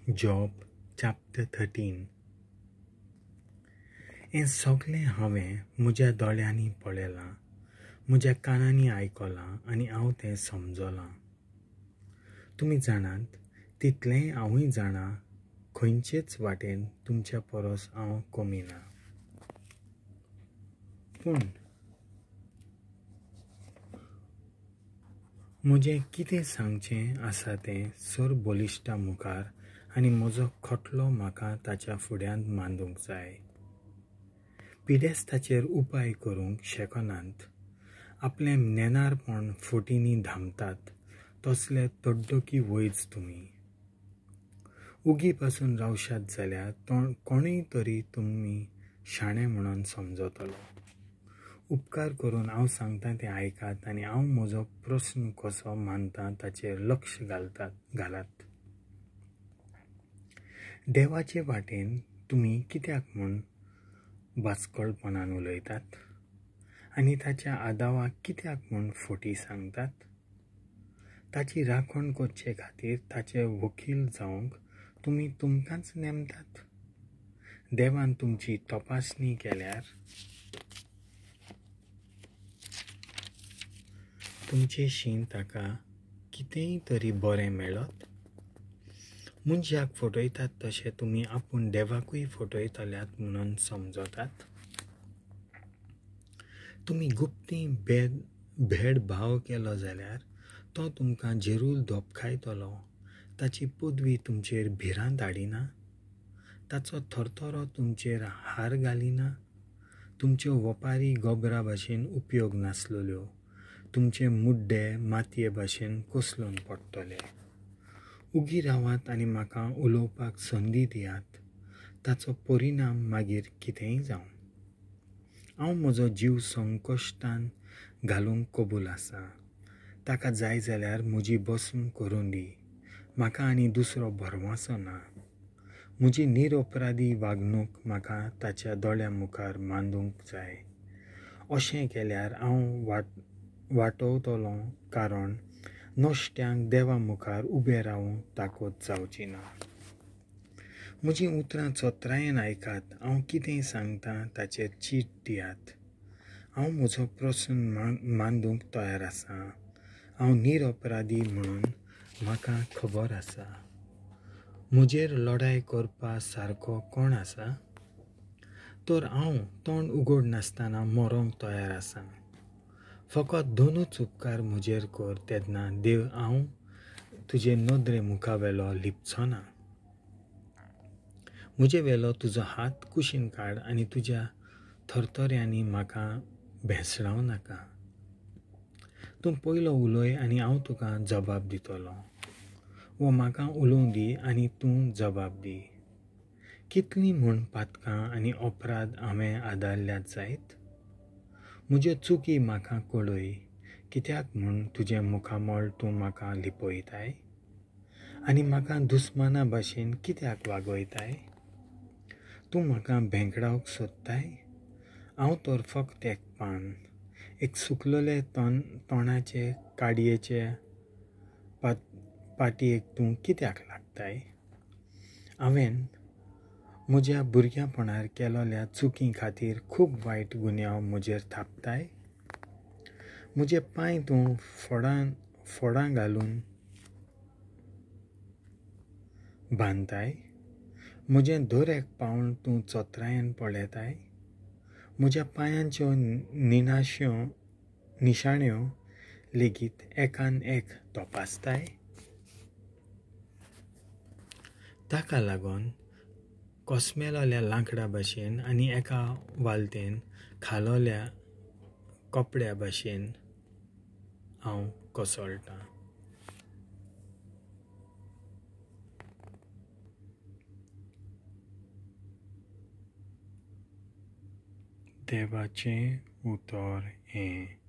Job chapter 13. हें सगळें हांवें म्हज्या दोळ्यांनी पळयलां, म्हज्या कानांनी आयकलां आनी हांव तें समजलां. तुमी जाणात तितलेंय हांवूय जाणां, खंयचेच वाटेन तुमच्या परस हांव कमी ना. पूण म्हजें कितें सांगचें आसा तें सर बलिश्टा मुखार आनी म्हजो खटलो म्हाका ताच्या फुड्यांत मांडूंक जाय. पिडेस्ताचेर उपाय करूंक शकनात. आपलें नेनारपण फोटींनी धांपतात तसले तड्डकी वैज तुमी. उगी पासून रावशात जाल्यार कोणूय तरी तुमी शाणे म्हणून समजतलो. उपकार करून हांव सांगता तें आयकात आनी हांव म्हजो प्रस्न कसो मांडटा ताचेर लक्ष घालात. देवाचे वाटेन तुमी कित्याक म्हूण बाचकळपणान उलयतात आनी ताच्या आदावाक कित्याक म्हूण फोटी सांगतात. ताची राखण करचे खातीर ताचे वकील जावंक तुमी तुमकांच नेमतात. देवान तुमची तपासणी केल्यार तुमचेशीं ताका कितेंय तरी बरें मेळत. मनशाक फटयतात तशें तुमी आपूण देवाकूय फटयतल्यात म्हणून समजतात. तुमी गुप्ती भेदभाव केलो जाल्यार तो तुमकां जेरूल धोपखायतलो. ताची पदवी तुमचेर भिरांत हाडिना, ताचो थरथरो तुमचेर हार घालिना. तुमच्यो वपारी गोबरा भाशेन उपयोग नासलेल्यो, तुमचे मुड्डे मातये भाशेन कोसलून पडटले. उगी रावात आनी म्हाका उलोवपाक संदी दियात. ताचो परिणाम मागीर कितेंय जावं. हांव म्हजो जीव संकश्टान घालूंक कबूल आसा. ताका जाय जाल्यार म्हजी बसम करूं दी. म्हाका आनी दुसरो भरवंसो ना. म्हजी निरपराधी वागणूक म्हाका ताच्या दोळ्या मुखार मांडूंक जाय. अशें केल्यार हांव वाटवतलों, कारण नश्ट्यांक देवा मुखार उबें रावूंक ताकत जावची ना. म्हजीं उतरां चोत्रायेन आयकात. हांव कितें सांगतां ताचेर चीट दियात. हांव म्हजो प्रस्न मांडूंक तयार आसां. हांव निरपराधी म्हणून म्हाका खबर आसा. म्हजेर लढाय करपा सारको कोण आसा? तर हांव तोंड उगड नासतना मरोंक तयार आसां. फकत दोनूच उपकार म्हजेर कर तेन्ना देव हांव तुजे नदरे मुखावेलो लिपचो ना. म्हजे वेलो तुजो हात कुशीन काड आनी तुज्या थरथऱ्यांनी म्हाका भेसडाव नाका. तूं पयलो उलय आनी हांव तुका जबाब दितलो, वो म्हाका उलोवं दी आनी तूं जबाब दी. कितलीं म्हूण पातकां आनी अपराध हांवें आदारल्यात जायत. म्हज्यो चुकी म्हाका कळय. कित्याक म्हूण तुजें मुखामळ तूं म्हाका लिपयताय आनी म्हाका दुस्माना भाशेन कित्याक वागयताय. तूं म्हाका भेंकडावंक सोदताय. हांव तर फकत एक पान, एक सुकलले तोंडाचे काडयेचे पाटयेक तूं कित्याक लागताय. हांवें म्हज्या भुरग्यापणार केलोल्या चुकीं खातीर खूब वायट गुन्यांव म्हजेर थापताय. म्हजे पांय तूं फोडां घालून बांदताय. म्हजें दर एक पावल तूं चोत्रायेन पळयताय. म्हज्या पांयांच्यो निशाण्यो लेगीत एकान एक तपासताय. ताका लागून कोसमेलोल्या लांकडा भाशेन आनी एका वालतेन खालोल्या कपड्या भाशेन हांव कोसळटां. देवाचें उतर हें.